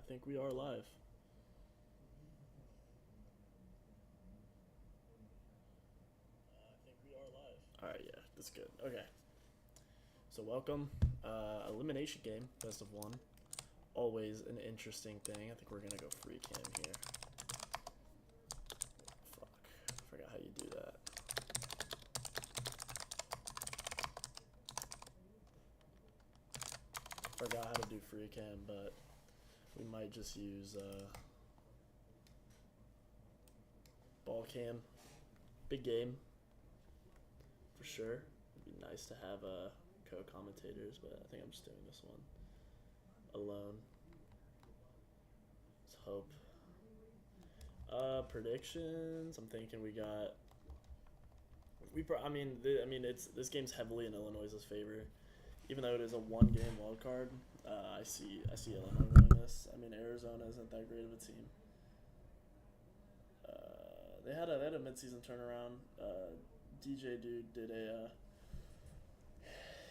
think we are live. All right, yeah, that's good. Okay, so welcome. Elimination game, best of one. Always an interesting thing. I think we're gonna go free cam here. Fuck, I forgot how you do that. Forgot how to do free cam, but we might just use ball cam. Big game, for sure. It'd be nice to have co-commentators, but I think I'm just doing this one alone. Let's hope. Predictions. I'm thinking we got. It's this game's heavily in Illinois' favor, even though it is a one-game wild card. I see Illinois winning this. I mean, Arizona isn't that great of a team. They had a midseason turnaround. DJ dude did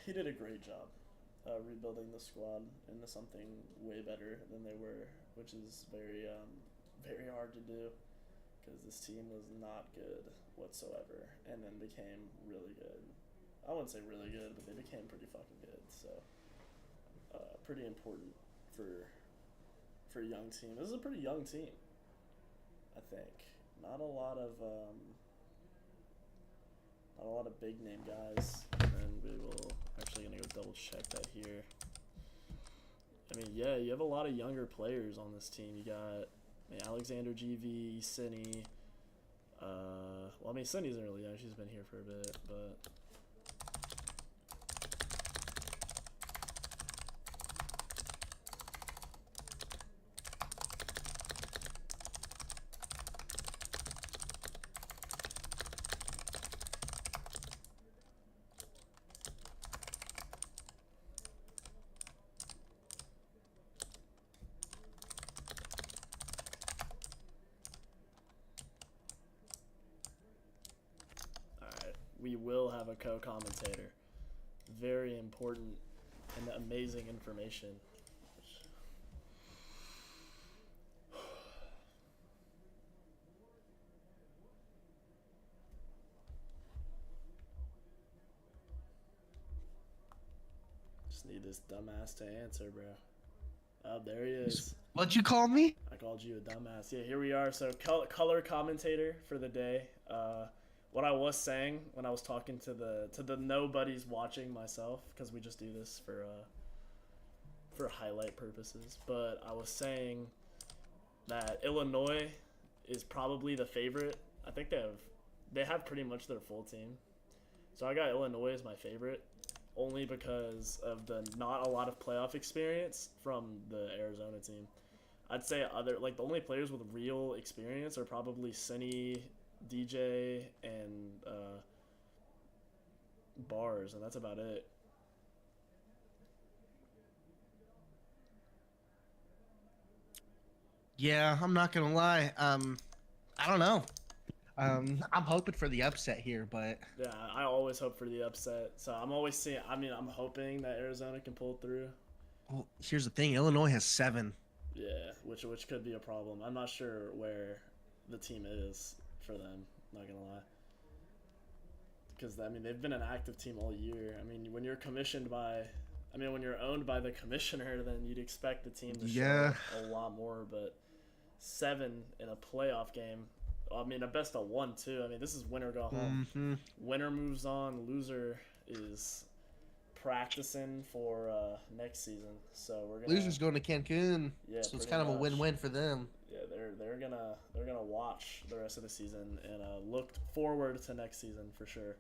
he did a great job rebuilding the squad into something way better than they were, which is very hard to do because this team was not good whatsoever, and then became really good. I wouldn't say really good, but they became pretty fucking good. So pretty important for a young team. This is a pretty young team, I think. Not a lot of big name guys, and we will actually gonna go double check that here. I mean, yeah, you have a lot of younger players on this team. You got Alexander GV, Cinny. Well, I mean, Cinny isn't really young. She's been here for a bit, but. We will have a co-commentator. Very important and amazing information. Just need this dumbass to answer, bro. Oh, there he is. What'd you call me? I called you a dumbass. Yeah, here we are. So color commentator for the day. What I was saying when I was talking to the nobodies watching myself, because we just do this for highlight purposes, but I was saying that Illinois is probably the favorite. I think they have pretty much their full team. So I got Illinois as my favorite, only because of the not a lot of playoff experience from the Arizona team. I'd say the only players with real experience are probably Cinny, DJ, and Bars, and that's about it. Yeah, I'm not gonna lie. I don't know. I'm hoping for the upset here, but Yeah, I always hope for the upset. So I'm always seeing. I mean, I'm hoping that Arizona can pull through. well, here's the thing: Illinois has 7. Yeah, which could be a problem. I'm not sure where the team is for them. Not gonna lie. Because I mean, they've been an active team all year. I mean, when you're when you're owned by the commissioner, then you'd expect the team to show Yeah. up a lot more. But 7 in a playoff game. I mean, a best of 1 too. I mean, this is winner go home. Mm-hmm. Winner moves on. Loser is practicing for next season. So we're gonna Losers going to Cancun, Yeah, so it's pretty kind of a much. win-win for them. Yeah, they're gonna watch the rest of the season and look forward to next season for sure,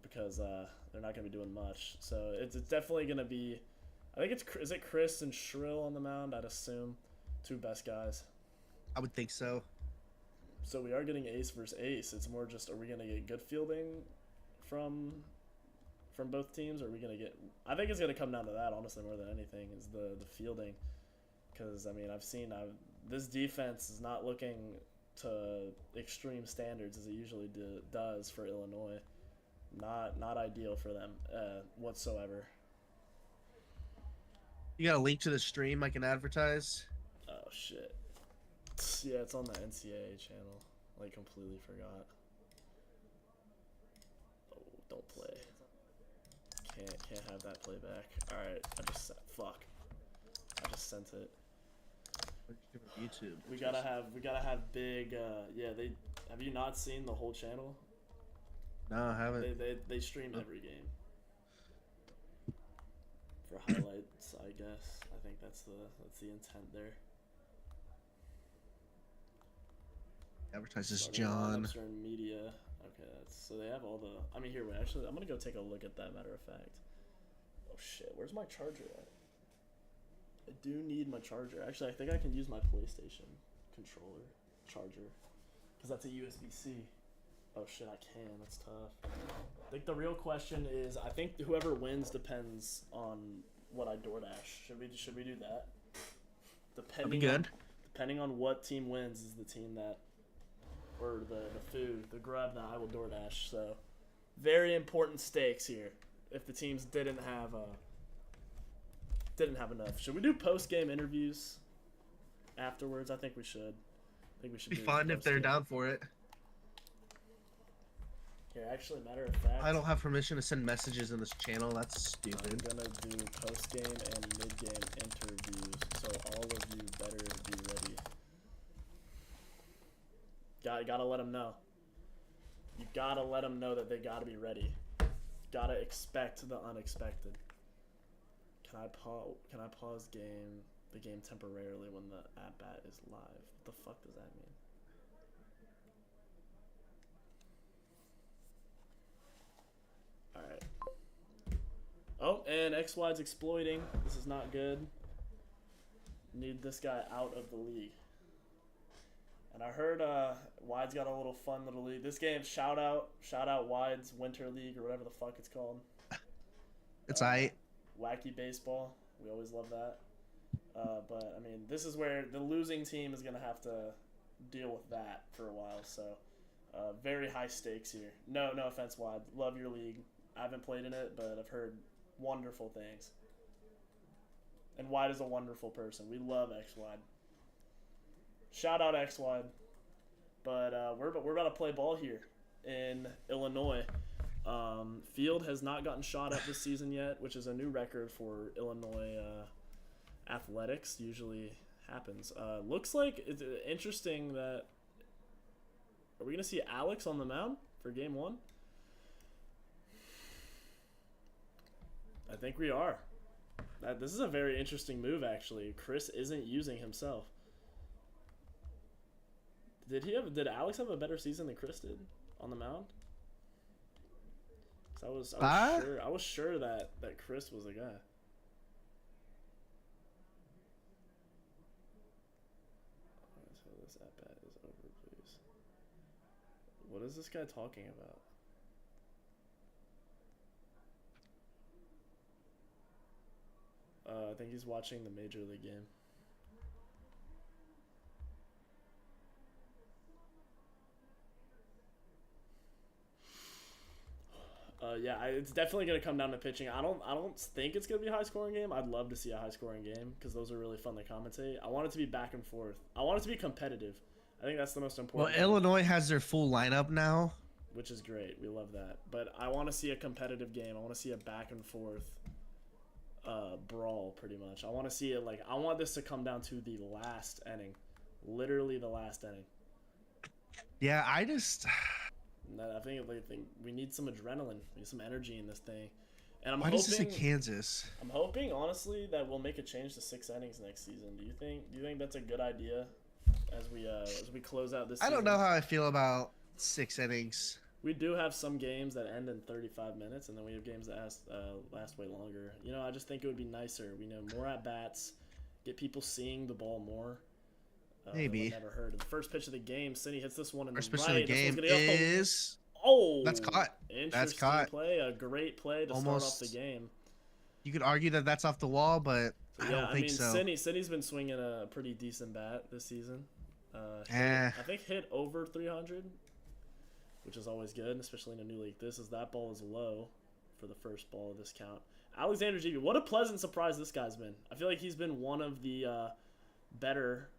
because they're not gonna be doing much. So it's definitely gonna be. I think is it Chris and Shrill on the mound? I'd assume 2 best guys. I would think so. So we are getting ace versus ace. It's more just, are we gonna get good fielding from both teams, or are we gonna get? I think it's gonna come down to that, honestly, more than anything, is the fielding. Because I mean, this defense is not looking to extreme standards as it usually does for Illinois. Not ideal for them whatsoever. You got a link to the stream I can advertise? Oh shit. Yeah, it's on the NCAA channel. Like completely forgot. Oh, don't play. Can't have that playback. All right, I just sent it. YouTube. We gotta have big. Yeah, they have you not seen the whole channel? No, I haven't. They stream every game for highlights, I guess. I think that's the intent there. Advertises Starting John. lineups are in media. Okay, so they have all the. I mean, here, wait. Actually, I'm gonna go take a look at that. Matter of fact. Oh shit! Where's my charger at? I do need my charger. Actually, I think I can use my PlayStation controller charger, because that's a USB-C. Oh shit! I can. That's tough. I think the real question is, I think whoever wins depends on what I DoorDash. Should we do that? That'd be good. Depending on what team wins is the team that. Or the food, the grub that I will DoorDash. So, very important stakes here. If the teams didn't have enough, should we do post game interviews afterwards? I think we should. Be fun if they're down for it. Here, actually, matter of fact, I don't have permission to send messages in this channel. That's stupid. I'm gonna do post game and mid game interviews, so all of you better be ready. Gotta let them know. You gotta let them know that they gotta be ready. Gotta expect the unexpected. Can I pause the game temporarily when the at bat is live? What the fuck does that mean? All right. Oh, and XY's exploiting. This is not good. Need this guy out of the league. And I heard Wide's got a little fun little league. This game, shout out Wide's Winter League or whatever the fuck it's called. It's aight. Wacky baseball. We always love that. But I mean, this is where the losing team is gonna have to deal with that for a while. So very high stakes here. No offense, Wide. Love your league. I haven't played in it, but I've heard wonderful things. And Wide is a wonderful person. We love X Wide. Shout out X Wide. But we're about to play ball here in Illinois. Field has not gotten shot at this season yet, which is a new record for Illinois athletics. Usually happens. Looks like it's interesting that. Are we gonna see Alex on the mound for game 1? I think we are. This is a very interesting move, actually. Chris isn't using himself. Did Alex have a better season than Chris did on the mound? 'Cause I was sure that Chris was a guy. So this at bat is over, please. What is this guy talking about? I think he's watching the Major League game. Yeah, it's definitely gonna come down to pitching. I don't think it's gonna be a high scoring game. I'd love to see a high scoring game because those are really fun to commentate. I want it to be back and forth. I want it to be competitive. I think that's the most important. Well, Illinois has their full lineup now, which is great. We love that. But I want to see a competitive game. I want to see a back and forth brawl, pretty much. I want to see it I want this to come down to the last inning, literally the last inning. Yeah, I think we need some adrenaline, we need some energy in this thing, and Why does this say Kansas? I'm hoping honestly that we'll make a change to 6 innings next season. Do you think that's a good idea as we close out this season? I don't know how I feel about 6 innings. We do have some games that end in 35 minutes, and then we have games that last way longer. I just think it would be nicer. More at bats, get people seeing the ball more. Maybe. Never heard. The first pitch of the game, Cindy hits this one in first the pitch right. of the game is. That's caught. That's caught. Play, a great play to start off the game. You could argue that that's off the wall, but I don't think so. Cindy's been swinging a pretty decent bat this season. I think hit over 300, which is always good, especially in a new league. That ball is low for the first ball of this count. Alexander GB, what a pleasant surprise this guy's been. I feel like he's been one of the better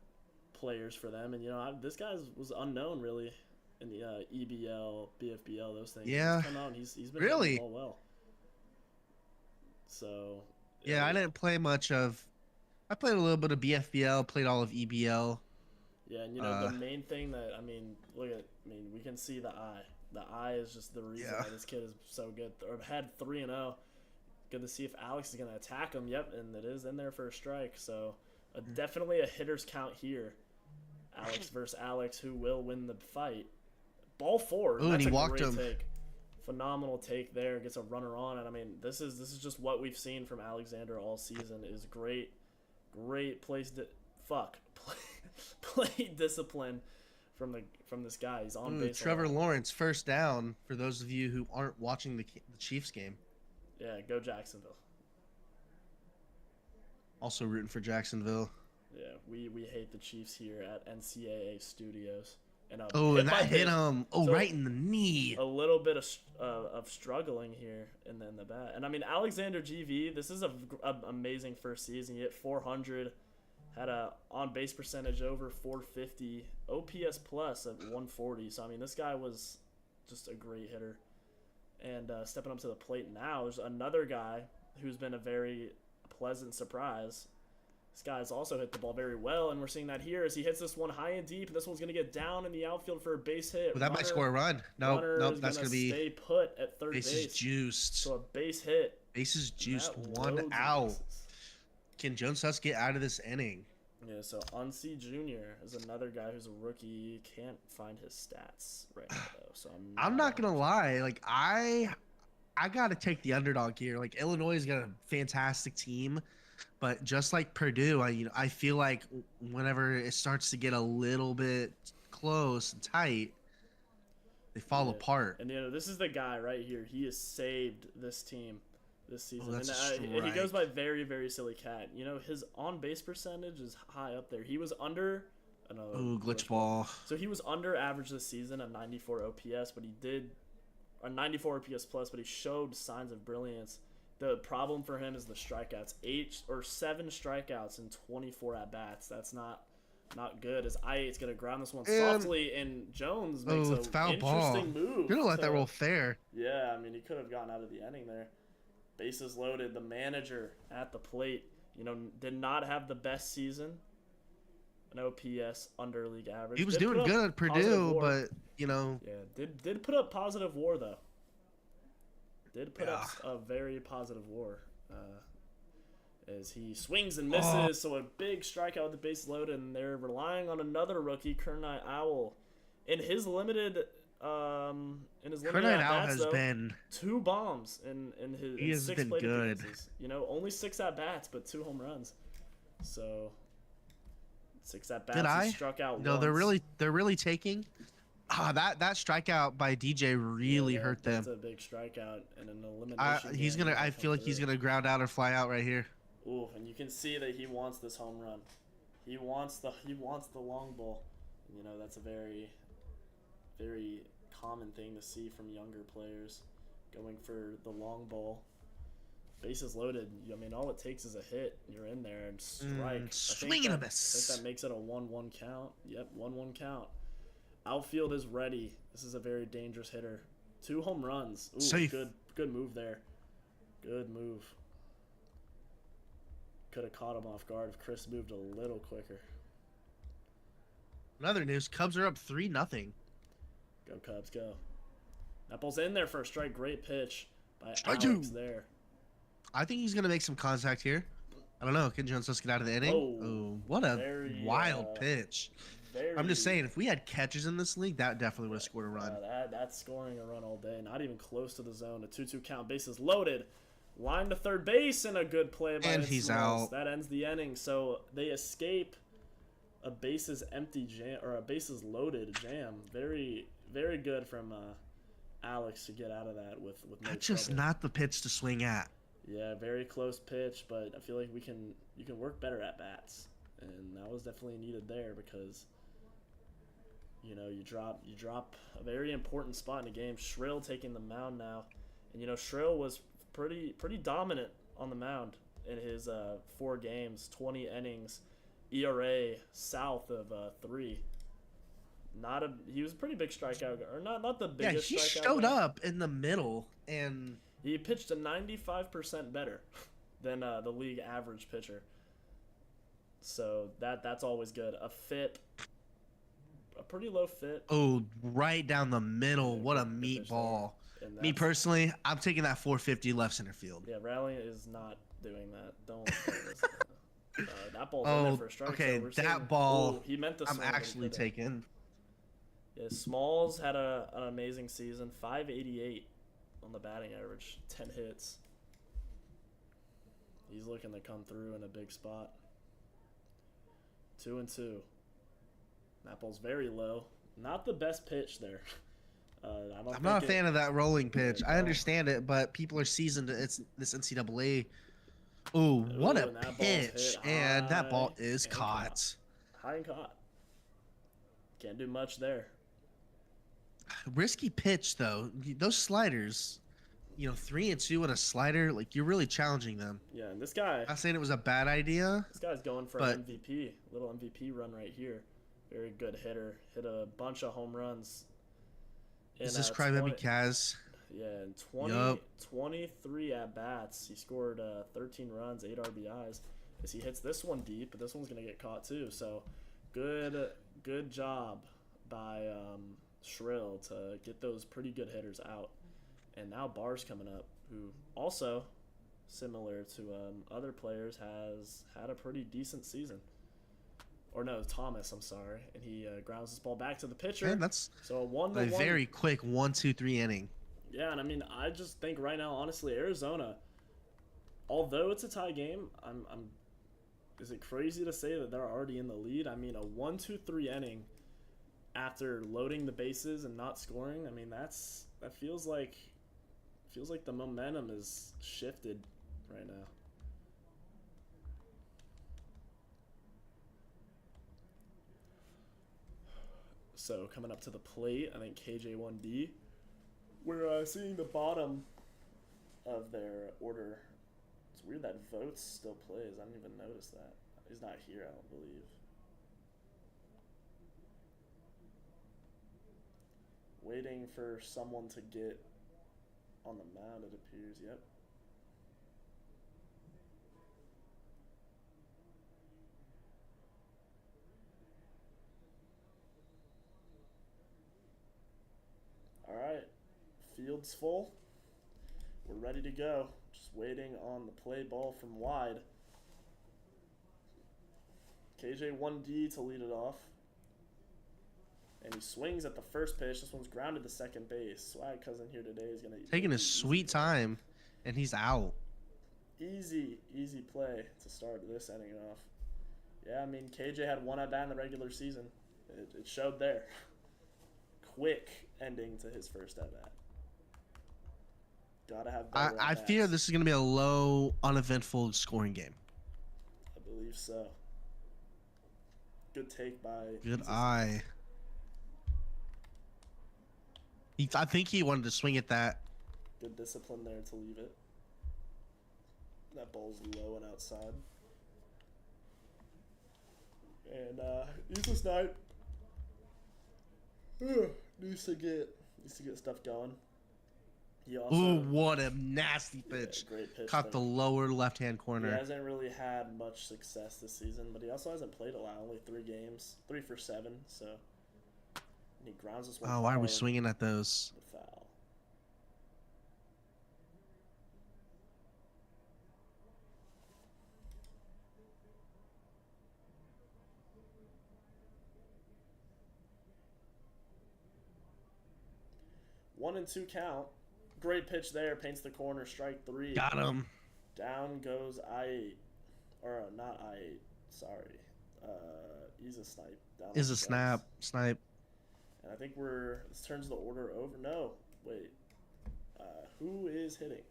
players for them, and this guy was unknown really in the EBL, BFBL, those things. Yeah, He's come out and he's been really hitting the ball well. So yeah, I didn't play much of. I played a little bit of BFBL, played all of EBL. Yeah, and the main thing that we can see the eye. The eye is just the reason why this kid is so good. Or had 3-0. Good to see if Alex is gonna attack him. Yep, and it is in there for a strike. So definitely a hitter's count here. Alex versus Alex, who will win the fight? Ball forward. Ooh, and he walked great him. Take. Phenomenal take there. Gets a runner on, and I mean this is just what we've seen from Alexander all season. Is great place to play discipline from this guy. He's on base. Trevor Lawrence, first down for those of you who aren't watching the Chiefs game. Yeah, go Jacksonville. Also rooting for Jacksonville. Yeah, we hate the Chiefs here at NCAA Studios. And and that hit him. So right in the knee. A little bit of struggling here, and then the bat. And I mean, Alexander GV, this is a amazing first season. He hit 400, had a on base percentage over 450, OPS plus at 140. So I mean, this guy was just a great hitter. And stepping up to the plate now, there's another guy who's been a very pleasant surprise. This guy's also hit the ball very well, and we're seeing that here as he hits this one high and deep, and this one's going to get down in the outfield for a base hit. Well, that might score a run. Nope, that's going to be... stay put at third base. Bases juiced. So a base hit. Bases juiced, one out. Can Jones Huss get out of this inning? Yeah, so Unsi Jr. is another guy who's a rookie. Can't find his stats right now, though. So I'm not going to lie. Like, I got to take the underdog here. Like, Illinois has got a fantastic team. But just like Purdue, I feel like whenever it starts to get a little bit close and tight, they fall apart. And this is the guy right here. He has saved this team this season. Oh, that's and he goes by very, very silly cat. His on base percentage is high up there. He was under glitch ball. So he was under average this season at 94 OPS, but he did a 94 OPS plus, but he showed signs of brilliance. The problem for him is the strikeouts. 7 strikeouts in 24 at bats. That's not good. As I8's gonna ground this one softly, and Jones makes a interesting move. You're gonna let that roll fair. Yeah, I mean he could have gotten out of the inning there. Bases loaded. The manager at the plate, did not have the best season. An OPS under league average. He was doing good at Purdue, but yeah, did put up positive WAR though. Did put up a very positive WAR as he swings and misses. So a big strikeout with the bases loaded, and they're relying on another rookie, Kernite Owl. In his limited Kernite Owl has been 2 bombs in his 6 plate appearances. Only 6 at bats, but 2 home runs. So 6 at bats. He struck out. No, once. they're really taking. That strikeout by DJ really hurt them. That's a big strikeout and an elimination. I feel like he's gonna ground out or fly out right here. Ooh, and you can see that he wants this home run. He wants the long ball. That's a very, very common thing to see from younger players, going for the long ball. Bases loaded. I mean, all it takes is a hit. You're in there and strike. Swing and a miss. I think that makes it a 1-1 count. Yep, 1-1 count. Outfield is ready. This is a very dangerous hitter. 2 home runs. Ooh, safe. Good move there. Good move. Could have caught him off guard if Chris moved a little quicker. Another news, Cubs are up 3-0. Go Cubs, go. That ball's in there for a strike. Great pitch by Strike Alex 2. there. I think he's going to make some contact here. I don't know. Can Jones just get out of the inning? Oh, what a wild pitch. I'm just saying, if we had catches in this league, that definitely would have scored a run. That's scoring a run all day. Not even close to the zone. A 2-2 count. Bases loaded. Line to third base, and a good play by and he's out. That ends the inning. So they escape a bases empty jam, or a bases loaded jam. Very, very good from Alex to get out of that with no That's just trouble. not the pitch to swing at. Yeah, very close pitch, but I feel like you can work better at bats, and that was definitely needed there because you drop a very important spot in the game. Shrill taking the mound now, and Shrill was pretty dominant on the mound in his 4 games, 20 innings, ERA south of 3. He was a pretty big strikeout guy, or not the Yeah, biggest he strikeout showed guy. up in the middle, and He pitched a 95% better than the league average pitcher. So that's always good. A pretty low fit. oh, right down the middle. Yeah, What a good pitch meatball. there. And Me personally, I'm taking that 450 left center field. Yeah, Rallying is not doing that. Don't listen. That ball's in Oh, there for a strike. okay, So we're that saying, ball, he meant to I'm swing, but he actually couldn't. taking. Yeah, Smalls had an amazing season. 588 on the batting average. 10 hits. He's looking to come through in a big spot. 2-2. That ball's very low. Not the best pitch there. I'm not a fan of that rolling pitch. I understand it, but people are seasoned to this NCAA. Ooh, what a and that ball's pitch. hit And that ball high is and caught. High and caught. Can't do much there. Risky pitch, though. Those sliders, 3-2 and a slider, like, you're really challenging them. Yeah, and this guy. Not saying it was a bad idea. This guy's going for an MVP. Little MVP run right here. Very good hitter. Hit a bunch of home runs. Is this Crybaby Kaz? Yeah, and 23 at-bats. He scored 13 runs, 8 RBIs. As he hits this one deep, but this one's going to get caught too. So good job by Shrill to get those pretty good hitters out. And now Barr's coming up, who also, similar to other players, has had a pretty decent season. Or no, Thomas, I'm sorry. And he grounds this ball back to the pitcher. And that's so a 1-1. very quick 1-2-3 inning. Yeah, and I mean, I just think right now, honestly, Arizona, although it's a tie game, is it crazy to say that they're already in the lead? I mean, a 1-2-3 inning after loading the bases and not scoring. I mean, that feels like the momentum is shifted right now. So coming up to the plate, I think KJ1D. We're seeing the bottom of their order. It's weird that Votes still plays. I didn't even notice that. He's not here, I don't believe. Waiting for someone to get on the mound, it appears. Yep. All right. Field's full. We're ready to go. Just waiting on the play ball from wide. KJ1D to lead it off. And he swings at the first pitch. This one's grounded to second base. Swag cousin here today is going to... Taking his sweet time, and he's out. Easy play to start this inning off. Yeah, I mean, KJ had one at-bat in the regular season. It showed there. Quick ending to his first at-bat. Gotta have better I at-bats. fear this is going to be a low, uneventful scoring game. I believe so. Good take by... Good eye. I think he wanted to swing at that. Good discipline there to leave it. That ball's low and outside. And Eastless Snipe needs to get stuff going. He also, Ooh, what a nasty pitch. Yeah, great pitch. Caught the lower left-hand corner. He hasn't really had much success this season, but he also hasn't played a lot. Only 3 games. 3 for 7, so... And he grounds this one. Oh, why are we swinging at those? The foul. One and 2 count. Great pitch there. Paints the corner. Strike 3. Got him. Down goes I8. Or not I8. Sorry. He's a snipe. Down Is a snipe. And I think this turns the order over. No, wait. Who is hitting?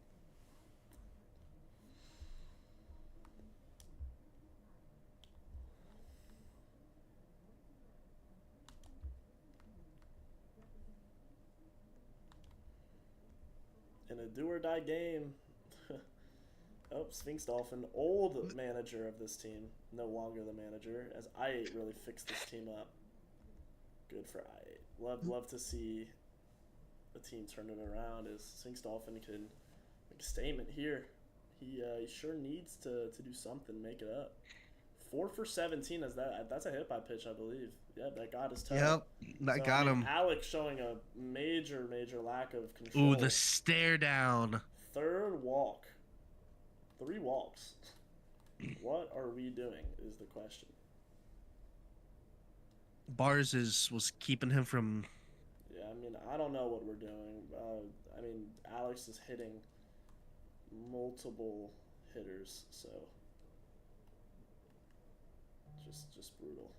In a do or die game, Oh, Sphinx Dolphin, old manager of this team, no longer the manager, as I8 really fixed this team up. Good for I8. Love to see the team turn it around. As Sphinx Dolphin can make a statement here. He sure needs to do something, make it up. 4 for 17 is that's a hit by pitch, I believe. Yep, that got his toe. Yep, that got him. Alex showing a major lack of control. Ooh, the stare down. Third walk. 3 walks. What are we doing is the question. Bars was keeping him from... Yeah, I mean, I don't know what we're doing. I mean, Alex is hitting multiple hitters, so just brutal.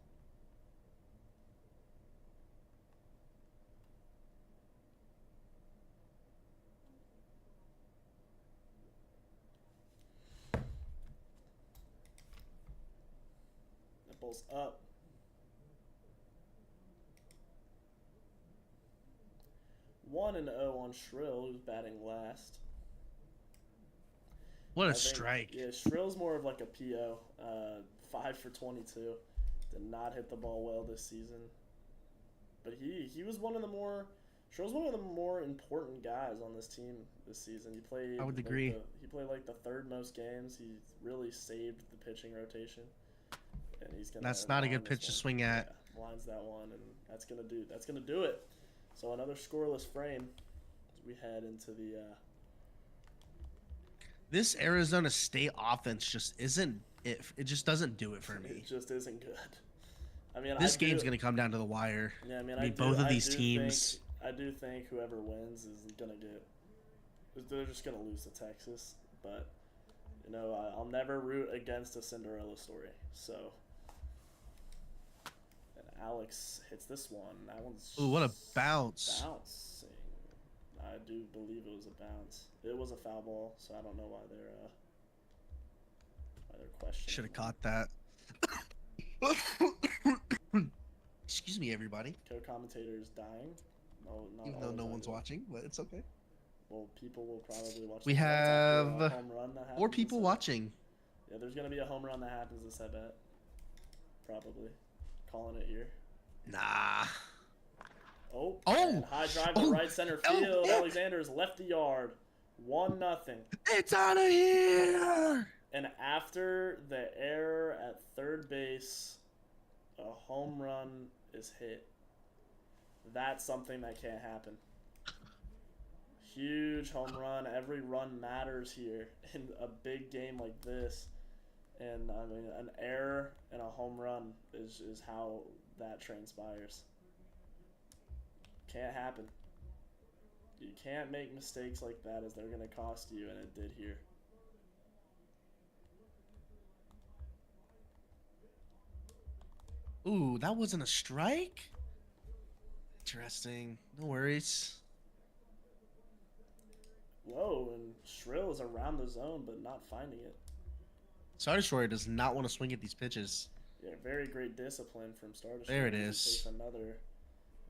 That ball's up. One and 0 on Shrill, who's batting last. What a strike. Yeah, Shrill's more of like a PO. 5 for 22. Did not hit the ball well this season. But he was one of the more... Shrill's one of the more important guys on this team this season. He played... I would agree. He played like the 3rd most games. He really saved the pitching rotation. And he's gonna... That's not a good pitch to swing at. Yeah, lines that one, and that's gonna do it. So another scoreless frame as we head into the... This Arizona State offense just isn't it. It just doesn't do it for me. It just isn't good. I mean, this game's going to come down to the wire. Yeah, I mean, both of these teams. I do think whoever wins is going to get... They're just going to lose to Texas. But, you know, I'll never root against a Cinderella story. So... And Alex hits this one. That one's... Ooh, what a bounce. Bouncing. I do believe it was a bounce. It was a foul ball, so I don't know why they're questioning. Should have caught that. Excuse me, everybody. Co-commentator is dying. No, not even though no one's watching, but it's okay. Well, people will probably watch. We have home run that 4 people watching. Yeah, there's gonna be a home run that happens this, I bet. Probably. Calling it here. Nah. Oh! High drive to right center field. Alexander's left the yard. 1-0. It's out of here! And after the error at third base, a home run is hit. That's something that can't happen. Huge home run. Every run matters here in a big game like this. And, I mean, an error and a home run is how that transpires. Can't happen. You can't make mistakes like that, as they're going to cost you, and it did here. Ooh, that wasn't a strike? Interesting. No worries. Whoa, and Shrill is around the zone, but not finding it. Star Destroyer does not want to swing at these pitches. Yeah, very great discipline from Star Destroyer. There it is. Takes another...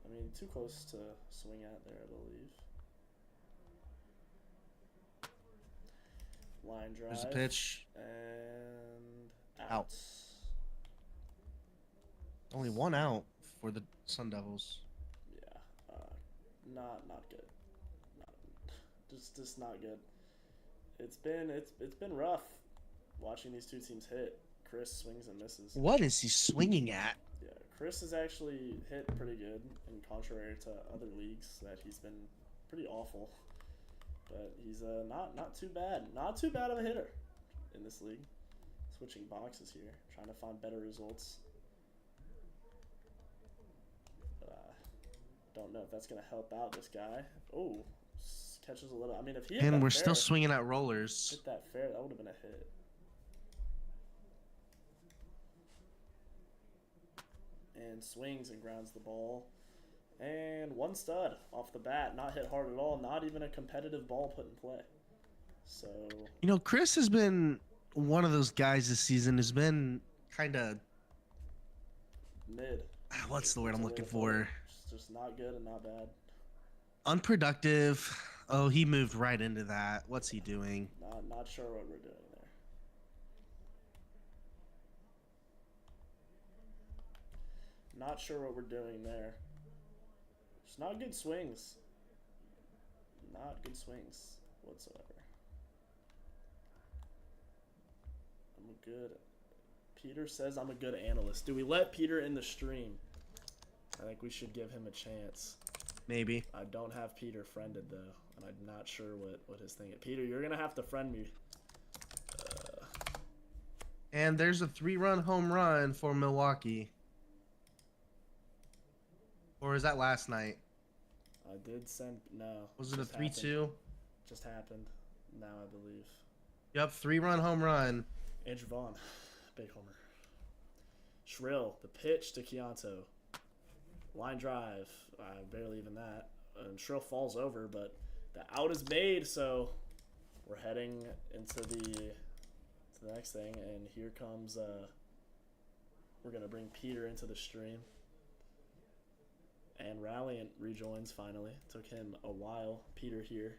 I mean, too close to swing at there, I believe. Line drive. There's a pitch. And out. Out. Only 1 out for the Sun Devils. Yeah, not good. Just not good. It's been rough watching these two teams hit. Chris swings and misses. What is he swinging at? Yeah, Chris has actually hit pretty good, in contrary to other leagues that he's been pretty awful. But he's not too bad. Not too bad of a hitter in this league. Switching boxes here, trying to find better results. Don't know if that's gonna help out this guy. Oh, catches a little. I mean, if he hit and that we're fair, still swinging at rollers. hit that fair, that would have been a hit. And swings and grounds the ball. And 1 stud off the bat, not hit hard at all. Not even a competitive ball put in play. So, you know, Chris has been one of those guys this season who's been kind of mid. What's the word I'm looking for? Just not good and not bad. Unproductive. Oh, he moved right into that. What's he doing? Not sure what we're doing there. Not sure what we're doing there. It's not good swings. Not good swings whatsoever. I'm a good... Peter says I'm a good analyst. Do we let Peter in the stream? I think we should give him a chance. Maybe. I don't have Peter friended, though. And I'm not sure what his thing is. Peter, you're going to have to friend me. And there's a 3-run home run for Milwaukee. Or is that last night? I did send... No. Was it a 3-2? Just happened. Now, I believe. Yep, 3-run home run. Andrew Vaughn. Big homer. Shrill. The pitch to Keonto. Line drive. Barely even that. And Shrill falls over, but the out is made, so we're heading into the next thing. And here comes... we're going to bring Peter into the stream. And Ralliant rejoins finally. Took him a while. Peter here.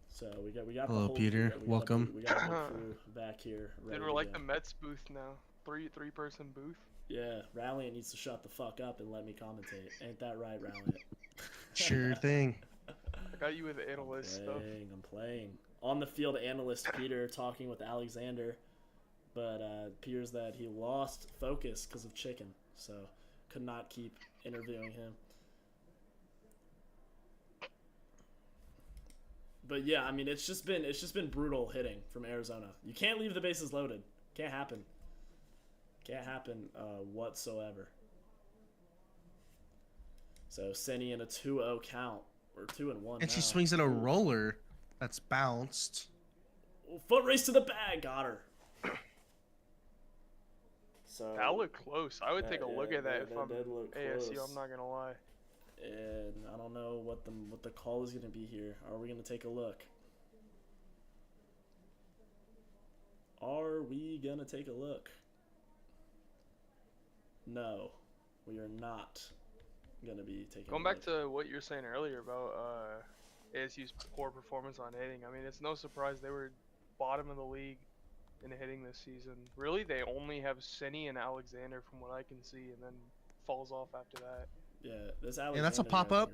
So we got Hello, the whole Peter. Welcome. We got the whole crew back here. Dude, we're like the Mets booth now. Three-person booth. Yeah, Ralliant needs to shut the fuck up and let me commentate. Ain't that right, Ralliant? Sure thing. I got you with analyst stuff. I'm playing. On the field, analyst Peter talking with Alexander, but appears that he lost focus because of chicken, so could not keep interviewing him. But yeah, I mean, it's just been brutal hitting from Arizona. You can't leave the bases loaded. Can't happen. Can't happen whatsoever. So Senny in a 2-0 count, or 2-1. And she now. swings in a roller that's bounced. Foot race to the bag, got her. So That looked close. I would take a look at that if I'm did look ASU. close. I'm not gonna lie. And I don't know what the call is gonna be here. Are we gonna take a look? Are we gonna take a look? No, we are not gonna be taking. Going back to what you were saying earlier about ASU's poor performance on hitting. I mean, it's no surprise they were bottom of the league in hitting this season. Really, they only have Senny and Alexander from what I can see, and then falls off after that. Yeah, this Alexander. And that's a pop-up.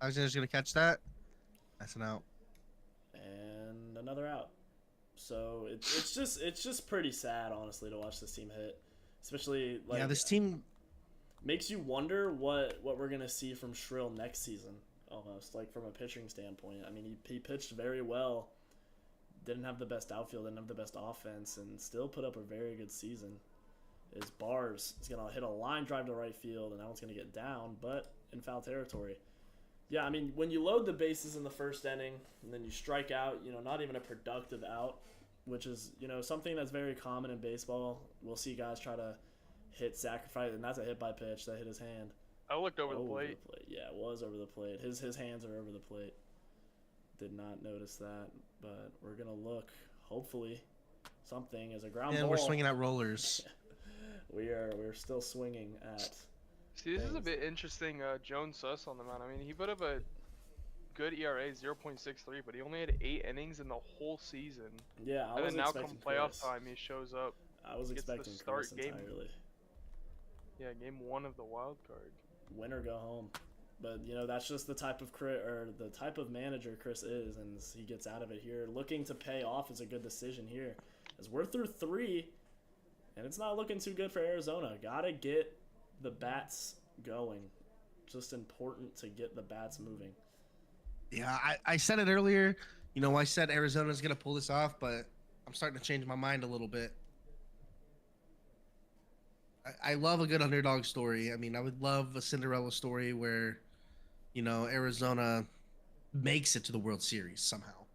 Alexander's going to catch that. That's an out. And another out. So it's just pretty sad, honestly, to watch this team hit. Especially, like... Yeah, this team... Makes you wonder what we're going to see from Shrill next season, almost, like, from a pitching standpoint. I mean, he pitched very well. Didn't have the best outfield, didn't have the best offense, and still put up a very good season. His bars is going to hit a line drive to right field, and that one's going to get down, but in foul territory. Yeah, I mean, when you load the bases in the first inning, and then you strike out, not even a productive out, which is, something that's very common in baseball. We'll see guys try to hit sacrifice, and that's a hit by pitch that hit his hand. I looked over the plate. Yeah, it was over the plate. His hands are over the plate. Did not notice that, but we're going to look, hopefully, something as a ground ball. And we're swinging at rollers. We're still swinging at... See, this is a bit interesting. Jones Suss on the mound. I mean, he put up a good ERA, 0.63, but he only had 8 innings in the whole season. Yeah, I was and then now expecting come playoff Chris. time, he shows up. I was expecting Chris entirely. Yeah, game 1 of the wild card. Win or go home. But, that's just the type of the type of manager Chris is, and he gets out of it here. Looking to pay off is a good decision here. As we're through 3, and it's not looking too good for Arizona. Gotta get the bats going. Just important to get the bats moving. Yeah, I said it earlier. I said Arizona's going to pull this off, but I'm starting to change my mind a little bit. I love a good underdog story. I mean, I would love a Cinderella story where, Arizona makes it to the World Series somehow.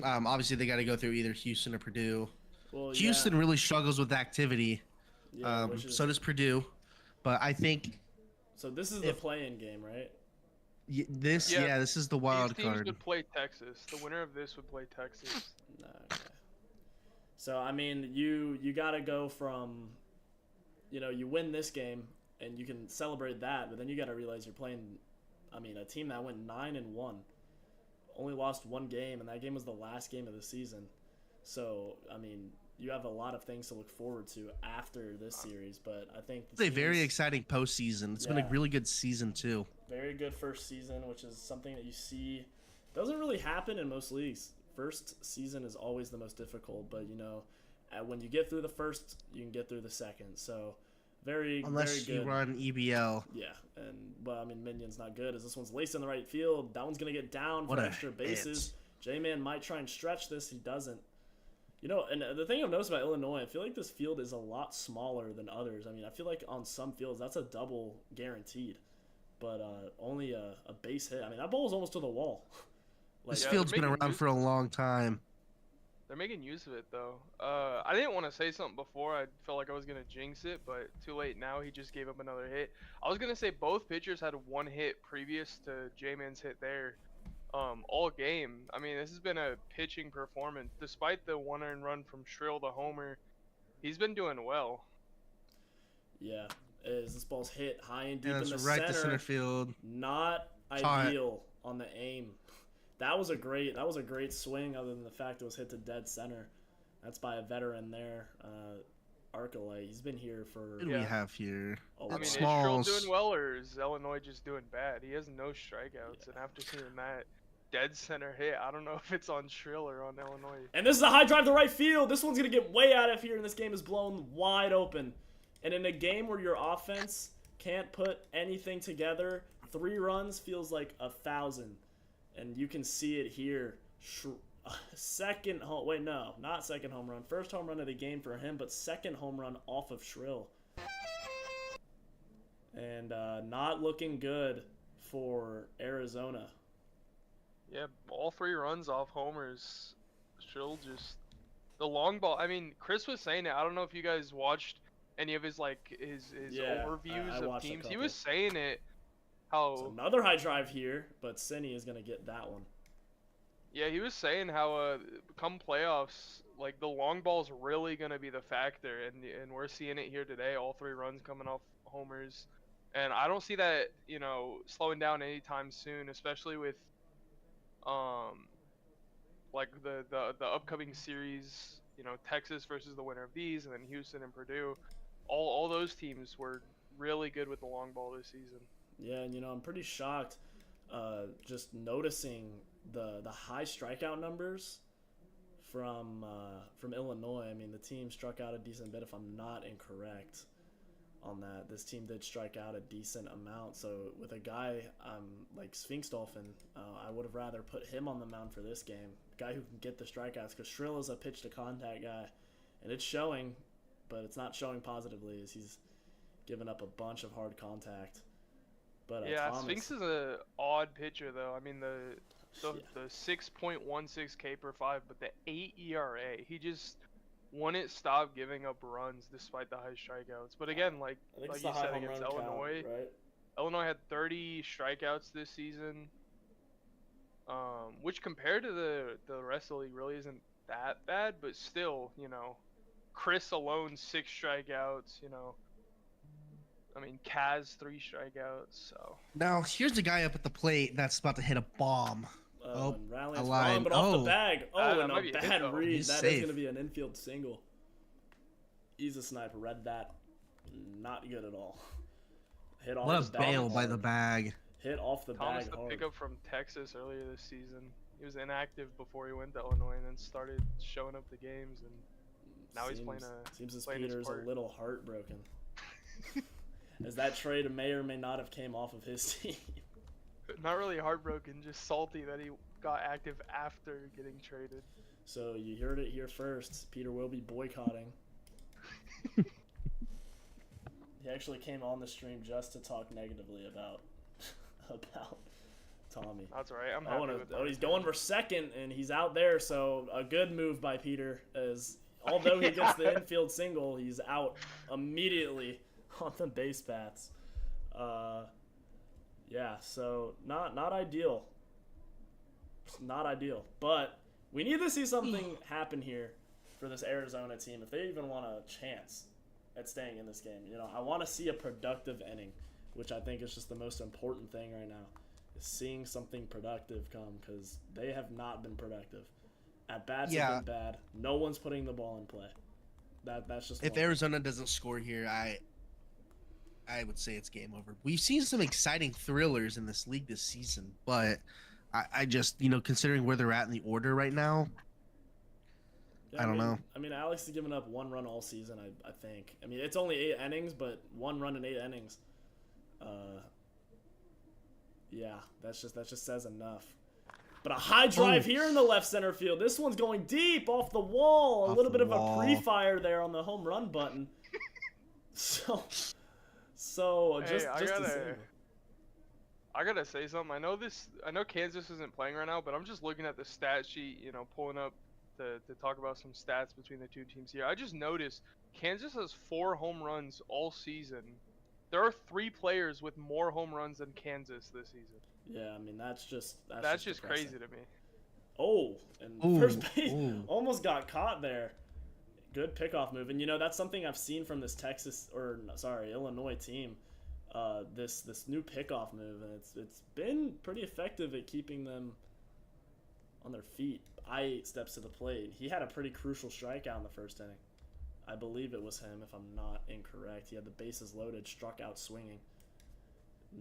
Obviously, they got to go through either Houston or Purdue. Well, Houston really struggles with activity. Yeah, so does Purdue. But I think... So this is the play-in game, right? This is the wild These teams card. would play Texas. The winner of this would play Texas. Okay. So, I mean, you got to go from, you win this game, and you can celebrate that, but then you got to realize you're playing, a team that went 9-1, only lost 1 game, and that game was the last game of the season. So, you have a lot of things to look forward to after this series. But I think It's a very exciting postseason. It's been a really good season too. Very good first season, which is something that you see doesn't really happen in most leagues. First season is always the most difficult, but when you get through the first, you can get through the second. So unless very you good. run EBL. Yeah, and Minion's not good as this one's laced in the right field. That one's gonna get down for extra bases. J-Man might try and stretch this. He doesn't. And the thing I've noticed about Illinois, I feel like this field is a lot smaller than others. I mean, I feel like on some fields that's a double guaranteed, but only a base hit. I mean, that ball was almost to the wall. This field's been around for a long time. They're making use of it, though. I didn't want to say something before. I felt like I was going to jinx it, but too late now. He just gave up another hit. I was going to say both pitchers had one hit previous to J-Man's hit there all game. I mean, this has been a pitching performance. Despite the one earned run from Shrill to homer, he's been doing well. Yeah, as this ball's hit high and deep in the right to center field. Not ideal on the aim. That was a great swing, other than the fact it was hit to dead center. That's by a veteran there, Arcolite. He's been here for. What do we have here? I mean, is Shrill doing well, or is Illinois just doing bad? He has no strikeouts, and after seeing that dead center hit, I don't know if it's on Shrill or on Illinois. And this is a high drive to right field. This one's gonna get way out of here, and this game is blown wide open. And in a game where your offense can't put anything together, 3 runs feels like 1,000. And you can see it here. Second home. Wait, no, not second home run. First home run of the game for him, but second home run off of Shrill. And not looking good for Arizona. Yeah, all 3 runs off homers. Shrill just the long ball. I mean, Chris was saying it. I don't know if you guys watched any of his overviews of teams. He was saying it. So another high drive here, but Cinny is gonna get that one. Yeah, he was saying how come playoffs, like the long ball's really gonna be the factor, and we're seeing it here today. All 3 runs coming off homers, and I don't see that slowing down anytime soon, especially with like the upcoming series. Texas versus the winner of these, and then Houston and Purdue. All those teams were really good with the long ball this season. Yeah, and I'm pretty shocked just noticing the high strikeout numbers from Illinois. I mean, the team struck out a decent bit, if I'm not incorrect on that. This team did strike out a decent amount. So with a guy like Sphinx Dolphin, I would have rather put him on the mound for this game. A guy who can get the strikeouts, because Shrill is a pitch-to-contact guy. And it's showing, but it's not showing positively, as he's given up a bunch of hard contact. But yeah, Thomas, Sphinx is a odd pitcher though. I mean the 6.16 K per 5, but the 8 ERA. He just wouldn't stop giving up runs despite the high strikeouts. But again, like you said against Illinois, right? Illinois had 30 strikeouts this season, which compared to the rest of the league really isn't that bad. But still, Chris alone 6 strikeouts. I mean, Kaz 3 strikeouts. So now here's the guy up at the plate that's about to hit a bomb. A line, but off the bag. And a bad read. That is going to be an infield single. He's a sniper. Read that. Not good at all. Hit off the bag. Bail by the bag. Hit off the Thomas, bag the hard. pickup from Texas earlier this season. He was inactive before he went to Illinois, and then started showing up the games, and now he's playing Seems as Peter's a little heartbroken. As that trade may or may not have came off of his team. Not really heartbroken, just salty that he got active after getting traded. So you heard it here first. Peter will be boycotting. He actually came on the stream just to talk negatively about Tommy. That's right. I'm happy with that. He's going for second, and he's out there. So a good move by Peter. As although he gets the infield single, he's out immediately on the base paths. Yeah, so not ideal. Not ideal. But we need to see something happen here for this Arizona team if they even want a chance at staying in this game. I want to see a productive inning, which I think is just the most important thing right now, is seeing something productive come, because they have not been productive. At bats have been bad. No one's putting the ball in play. That's just If one. Arizona doesn't score here, I would say it's game over. We've seen some exciting thrillers in this league this season, but I just, considering where they're at in the order right now, Yeah, I don't know. I mean, Alex has given up 1 run all season. I think. I mean, it's only 8 innings, but 1 run in 8 innings. Yeah, that just says enough. But a high drive here in the left center field. This one's going deep off the wall. A little bit of a pre-fire there on the home run button. So just I gotta say something. I know Kansas isn't playing right now, but I'm just looking at the stat sheet, pulling up to talk about some stats between the two teams here. I just noticed Kansas has 4 home runs all season. There are 3 players with more home runs than Kansas this season. Yeah, I mean that's just crazy to me. Oh, and first base almost got caught there. Good pickoff move, and that's something I've seen from this Illinois team. This new pickoff move, and it's been pretty effective at keeping them on their feet. I8 steps to the plate. He had a pretty crucial strikeout in the first inning. I believe it was him, if I'm not incorrect. He had the bases loaded, struck out swinging.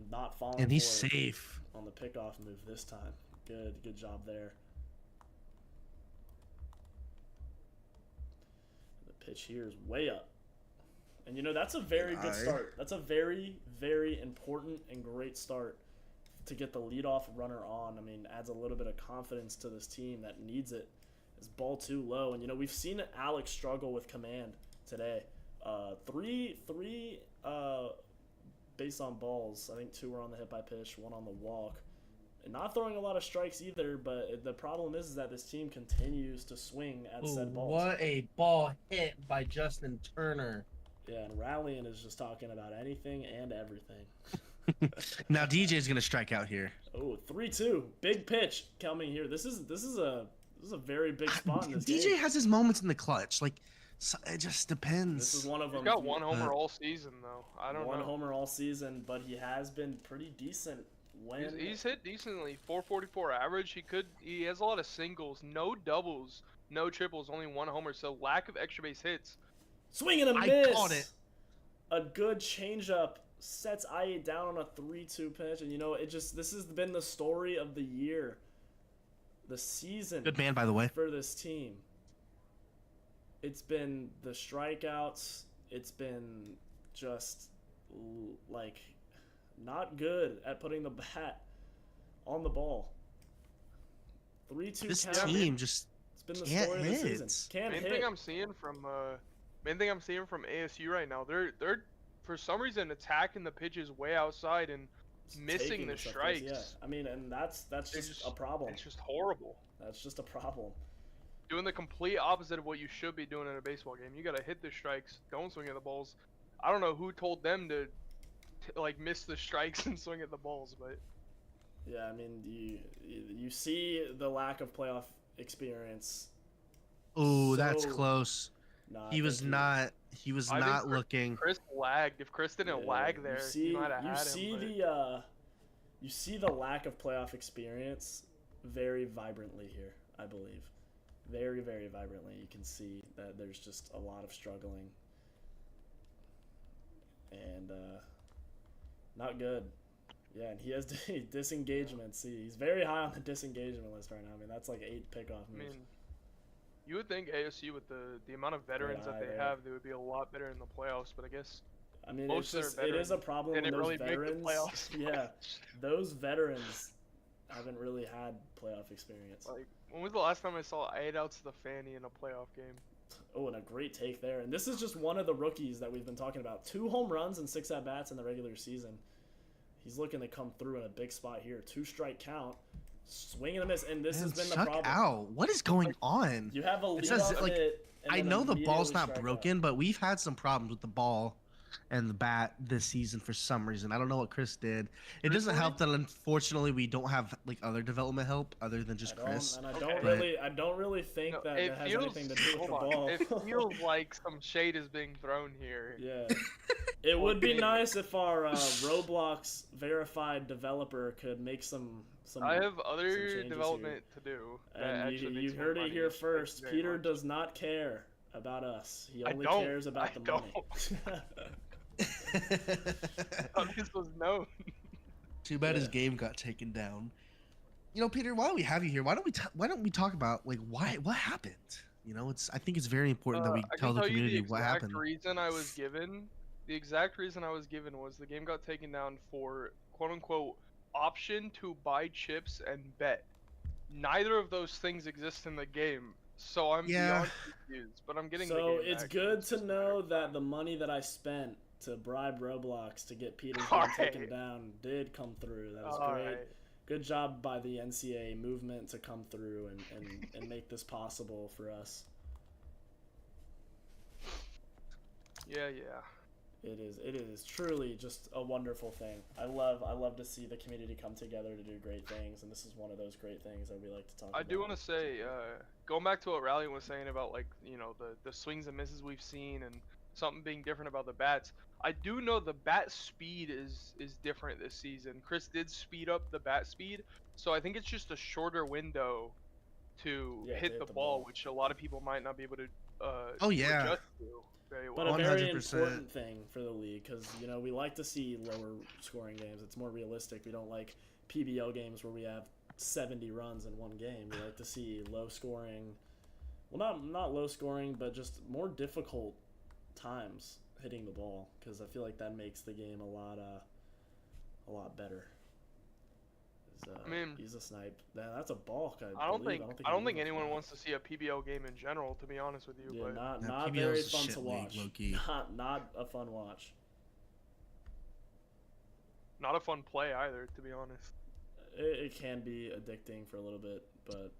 Not falling. And he's safe on the pickoff move this time. Good job there. The pitch here is way up. And that's a very good start. That's a very, very important and great start to get the leadoff runner on. I mean, adds a little bit of confidence to this team that needs it. Is ball too low, and we've seen Alex struggle with command today. Three base on balls. I think 2 were on the hit by pitch, 1 on the walk, and not throwing a lot of strikes either. But the problem is that this team continues to swing at said balls. What a ball hit by Justin Turner! Yeah, and Rallian is just talking about anything and everything. Now DJ's gonna strike out here. Oh, 3-2, big pitch coming here. This is a very big spot in this DJ game. has his moments in the clutch. Like, it just depends. This is one of them. He's got 1 homer all season, though. I don't know. 1 homer all season, but he has been pretty decent when he's hit decently. 444 average. He has a lot of singles, no doubles, no triples, only 1 homer. So lack of extra base hits. Swing and a miss. I caught it. A good changeup sets I8 down on a 3-2 pitch, and this has been the story of the year. The season. Good man, by the way. For this team. It's been the strikeouts. It's been just like not good at putting the bat on the ball. 3-2 This count. team just it's been the can't story hit. of the season. Can't hit. Main thing I'm seeing from ASU right now, they're for some reason attacking the pitches way outside and missing the strikes. Yeah, I mean, and that's just a problem. It's just horrible. That's just a problem. Doing the complete opposite of what you should be doing in a baseball game. You gotta hit the strikes. Don't swing at the balls. I don't know who told them to miss the strikes and swing at the balls, but yeah, I mean, you see the lack of playoff experience. Oh, that's close. Nah, He was not looking. Chris lagged. If Chris didn't lag there, he might have had him. You see the lack of playoff experience very vibrantly here, I believe. Very, very vibrantly. You can see that there's just a lot of struggling. And not good. Yeah, and he has disengagement. See, he's very high on the disengagement list right now. I mean, that's like 8 pickoff moves. I mean, you would think ASU with the amount of veterans that they have, they would be a lot better in the playoffs. But I guess it is a problem when those really veterans. Make the playoffs. Yeah, those veterans haven't really had playoff experience. Like, when was the last time I saw 8 outs to the Fanny in a playoff game? Oh, and a great take there. And this is just one of the rookies that we've been talking about. 2 home runs and 6 at-bats in the regular season. He's looking to come through in a big spot here. 2-strike count. Swing and a miss. And this has been the problem. Out. What is going on? You have a leadoff hit. I know the ball's not broken, but we've had some problems with the ball and the bat this season for some reason. I don't know what Chris did. It doesn't help that unfortunately we don't have other development help other than just Chris. And I don't really think that has anything to do with the ball. It feels like some shade is being thrown here. Yeah. It would be nice if our Roblox verified developer could make some. I have other development to do. And you heard it here first. Peter does not care about us. He I only don't. cares about the money. This was known. Too bad his Yeah. game got taken down. You know, Peter, why do we have you here? Why don't we talk about like what happened? You know, I think it's very important that we I tell can the tell you community the what exact happened. reason I was given. The exact reason I was given was the game got taken down for quote unquote option to buy chips and bet. Neither of those things exist in the game, so I'm Yeah. beyond confused. But I'm getting the So game it's back, good it's to just a matter know of that time. the money that I spent to bribe Roblox to get Peter's game Alright. taken down did come through. That was great. Alright. Good job by the NCAA movement to come through and make this possible for us. Yeah. It is truly just a wonderful thing. I love to see the community come together to do great things, and this is one of those great things that we like to talk about. I do want to say, going back to what Rally was saying about like the swings and misses we've seen and something being different about the bats. I do know the bat speed is different this season. Chris did speed up the bat speed, so I think it's just a shorter window to hit the ball, which a lot of people might not be able to Oh, yeah. adjust to very well. But a very 100%. important thing for the league, because we like to see lower scoring games. It's more realistic. We don't like PBL games where we have 70 runs in one game. We like to see low scoring, well, not low scoring, but just more difficult times hitting the ball, because I feel like that makes the game a lot better. I mean, he's a snipe. That's a balk. I don't think he anyone wants to see a PBL game in general, to be honest with you. Yeah, But not PBL's very a fun shit to league, watch. low-key. Not a fun watch. not a fun play either, to be honest. It can be addicting for a little bit, but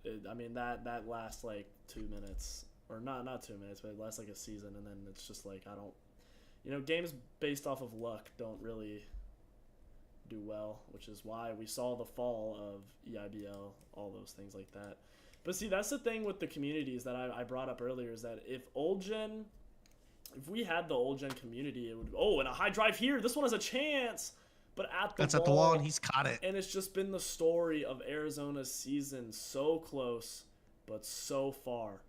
that lasts like 2 minutes, or not 2 minutes, but it lasts like a season, and then it's just like games based off of luck don't really do well, which is why we saw the fall of EIBL, all those things like that. But see, that's the thing with the communities that I brought up earlier, is that if we had the old gen community, it would, and a high drive here, this one has a chance, but At the wall, and he's caught it. and it's just been the story of Arizona's season, so close but so far.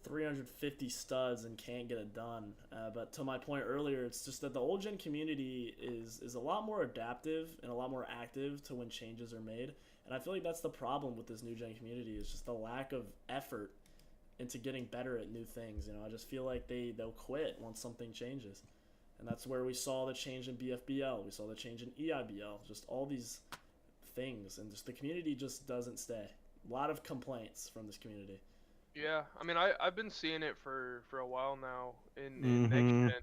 350 studs and can't get it done. But to my point earlier, it's just that the old gen community is a lot more adaptive and a lot more active to when changes are made. And I feel like that's the problem with this new gen community, is just the lack of effort into getting better at new things. I just feel like they'll quit once something changes. And that's where we saw the change in BFBL. We saw the change in EIBL. Just all these things. And just the community just doesn't stay. A lot of complaints from this community. Yeah, I mean, I've been seeing it for a while now in next gen.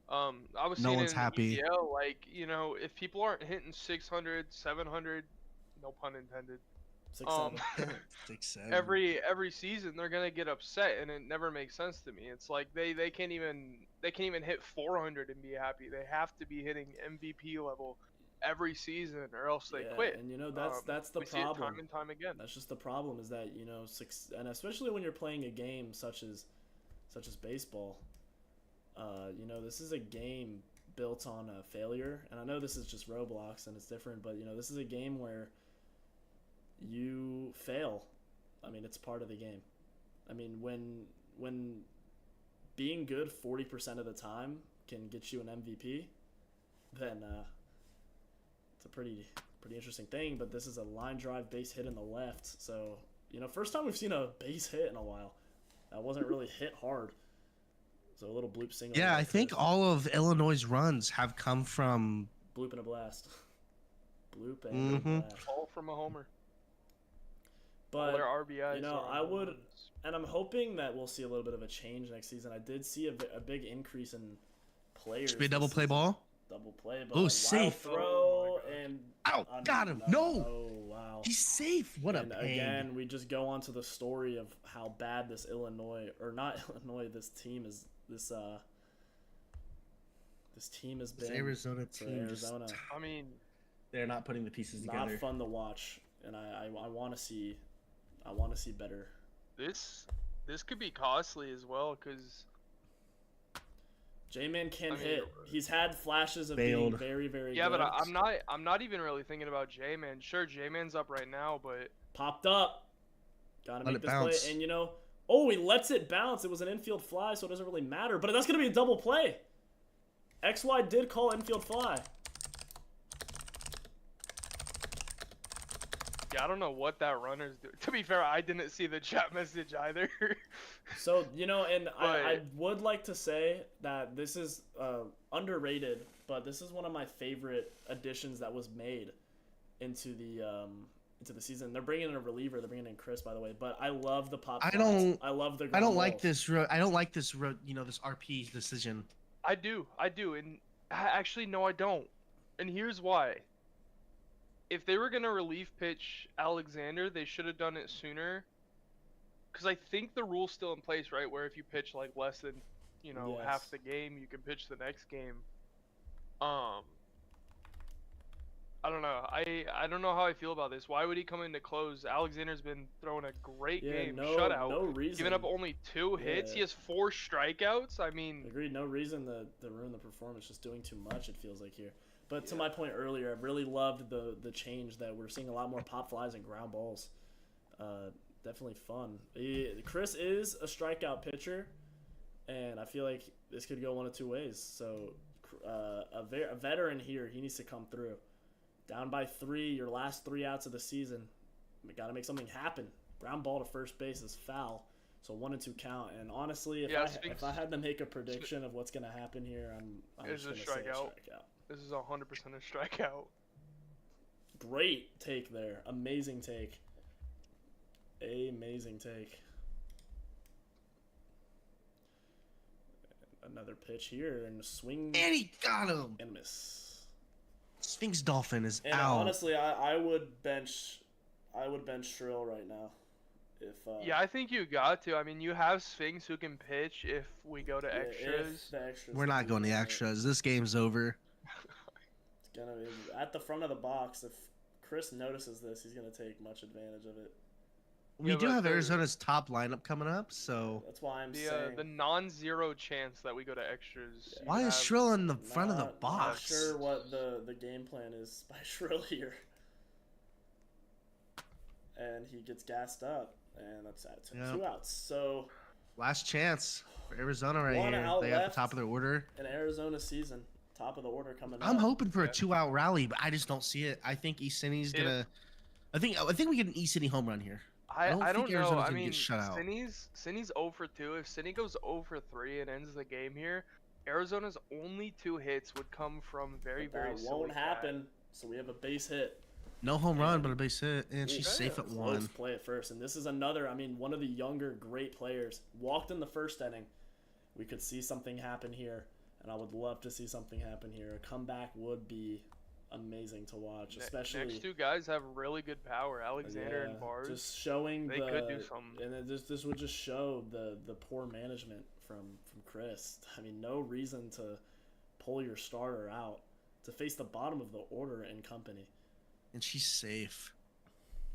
I was No seeing one's it in happy. EPL, like, if people aren't hitting 600, 700, no pun intended, 6-7. 6-7. every season, they're gonna get upset, and it never makes sense to me. It's like they can't even hit 400 and be happy. They have to be hitting MVP level every season, or else they quit. And that's the we see it problem. time and time again. That's just the problem, is that and especially when you're playing a game such as baseball. This is a game built on a failure, and I know this is just Roblox and it's different, but this is a game where you fail. I mean, it's part of the game. I mean, when being good 40% of the time can get you an MVP, then it's a pretty interesting thing. But this is a line drive base hit in the left, so first time we've seen a base hit in a while. That wasn't really hit hard. So a little bloop single. Yeah, I think all of Illinois' runs have come from bloop and a blast. Bloop and a blast. All from a homer. But all their RBIs. I would, and I'm hoping that we'll see a little bit of a change next season. I did see a big increase in players. Should be a double play ball. Double play ball. Oh, safe. Throw and got him. No. Oh wow. He's safe. What and a pain. Again, we just go on to the story of how bad this this team is. This team has been. This Arizona team. Arizona. I mean, they're not putting the pieces together. Not fun to watch, and I want to see better. This could be costly as well, because J-Man can hit. He's had flashes of Failed. being very, very yeah, good. but I'm not even really thinking about J-Man. Sure, J-Man's up right now, but popped up. Gotta Let make it this bounce. play. And Oh, he lets it bounce. It was an infield fly, so it doesn't really matter. But that's going to be a double play. XY did call infield fly. Yeah, I don't know what that runner's doing. To be fair, I didn't see the chat message either. So, and But- I would like to say that this is underrated, but this is one of my favorite additions that was made into the season. They're bringing in a reliever. They're bringing in Chris, by the way. But I love the pop. I flies. don't- I love the. I don't ground like balls. this. I don't like this. This RP decision. I do, and actually no, I don't. And here's why. If they were gonna relief pitch Alexander, they should have done it sooner. Because I think the rule's still in place, right? Where if you pitch like less than, half Yes. the game, you can pitch the next game. I don't know. I don't know how I feel about this. Why would he come in to close? Alexander's been throwing a great game, shutout, no reason. giving up only 2 hits. Yeah. He has 4 strikeouts. I mean, Agreed. No reason to ruin the performance. Just doing too much. It feels like here. But to my point earlier, I really loved the change that we're seeing a lot more pop flies and ground balls. Definitely fun. Chris is a strikeout pitcher, and I feel like this could go one of two ways. So a veteran here, he needs to come through. Down by 3, your last 3 outs of the season. We got to make something happen. Ground ball to first base is foul. So 1 and 2 count. And honestly, if I had to make a prediction of what's gonna happen here, I'm It's just a gonna say a strikeout. strikeout. this is 100% a strikeout. Great take there. Amazing take. Amazing take. Another pitch here and a swing And he got him. and miss. Sphinx Dolphin is And out. honestly, I would bench Shrill right now. If Yeah, I think you got to. I mean, you have Sphinx who can pitch if we go to yeah, if extras. the extras We're not do going to that, extras. This game's over. It's gonna be at the front of the box. If Chris notices this, he's gonna take much advantage of it. We Yeah, do but have the- Arizona's top lineup coming up, so That's why I'm The saying. non-zero chance that we go to extras. Yeah. you why is have- Shrill in the front of the Not box? sure what the game plan is by Shrill here. And he gets gassed up, and that's at 2 outs. So Last chance for Arizona right One here. out They got left. the top of their order. an Arizona season, top of the order coming up. I'm hoping for a Yeah. 2-out rally, but I just don't see it. I think East City's If- gonna. I think we get an East City home run here. I don't I think don't know. Arizona's I gonna mean, get shut out. Cindy's 0 for 2. If Cindy goes 0 for 3 and ends the game here, Arizona's only 2 hits would come from very, But very that silly won't guys. happen. So we have a base hit. No home run, but a base hit, and she's Yeah, safe at Close 1. play at first, and this is another. I mean, one of the younger great players walked in the first inning. We could see something happen here, and I would love to see something happen here. A comeback would be amazing to watch, especially Next 2 guys have really good power, Alexander and Bars. Just showing They could do something. and then this would just show the poor management from Chris. I mean, no reason to pull your starter out to face the bottom of the order in company. And she's safe.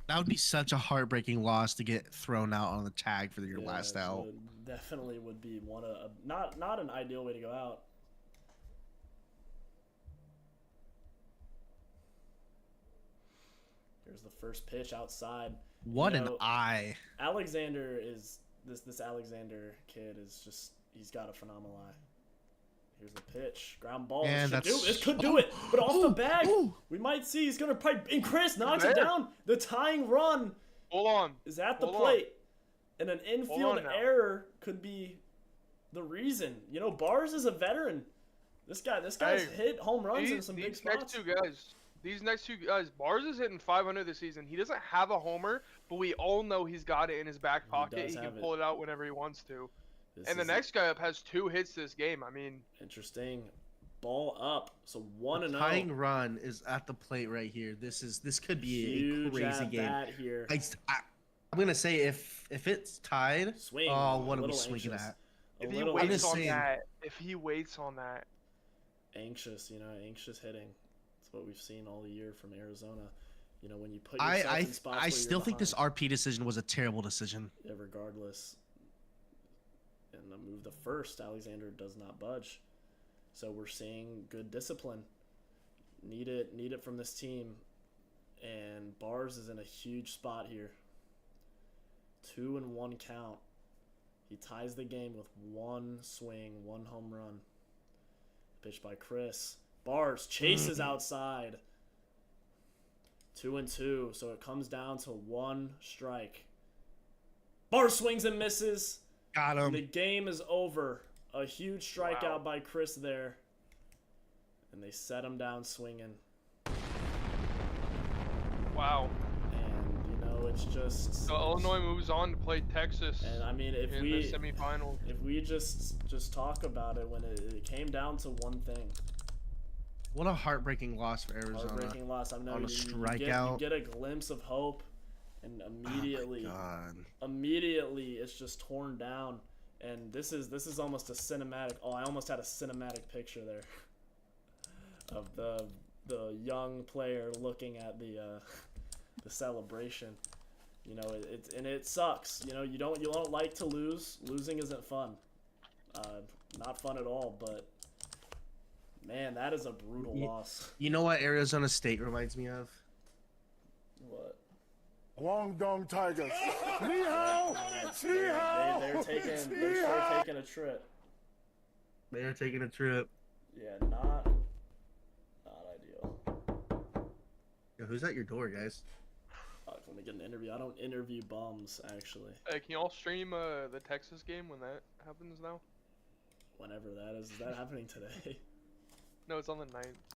That would be such a heartbreaking loss to get thrown out on the tag for your Yeah, last it out. definitely would be one of not an ideal way to go out. Here's the first pitch outside. What an know, eye. Alexander is this Alexander kid is just he's got a phenomenal eye. Here's the pitch, ground ball. And It could do it, but off the bag. Ooh. We might see he's gonna probably. And Chris knocks There. it down. The tying run Hold on. is at the Hold on. plate, and an infield on now. error could be the reason. Bars is a veteran. This guy's Hey, hit home runs in some big These next spots. 2 guys, Bars is hitting 500 this season. He doesn't have a homer, but we all know he's got it in his back pocket. does He can have pull it out whenever he wants to. This And the is next guy up has 2 hits this game. I mean, interesting. Ball up, so 1-0. Tying run is at the plate right here. This could be a Huge crazy at game. bat here. I'm gonna say if it's tied, Swing. oh, what are we little swinging anxious. at? A if he little waits just on saying. that, anxious, anxious hitting. That's what we've seen all year from Arizona. When you put I yourself in spots I where still you're think this behind, RP decision was a terrible decision. yeah, regardless. And the move the first, Alexander does not budge. So we're seeing good discipline. Need it from this team. And Bars is in a huge spot here. 2-1 count. He ties the game with one swing, one home run. Pitched by Chris. Bars chases outside. 2-2, so it comes down to one strike. Bars swings and misses. Got him. The game is over. A huge strikeout by Chris there. And they set him down swinging. Wow. And, you know, it's just... So Illinois moves on to play Texas And, I mean, if in we... the semifinals. If we just talk about it when it came down to one thing. What a heartbreaking loss for Arizona. Heartbreaking loss. I know On a you strikeout. get a glimpse of hope, and immediately, Oh my God. immediately it's just torn down. And this is almost a cinematic. Oh, I almost had a cinematic picture there of the young player looking at the celebration. You know, it sucks. You know, you don't like to lose. Losing isn't fun. Not fun at all. But man, that is a brutal loss. You know what Arizona State reminds me of? What? Guangdong Tigers. Ni hao! Ni hao! They're taking a trip. They're taking a trip. Yeah, not ideal. Yo, who's at your door, guys? Let me get an interview. I don't interview bums, actually. Hey, can you all stream the Texas game when that happens now? Whenever that is that happening today? No, it's on the 9th.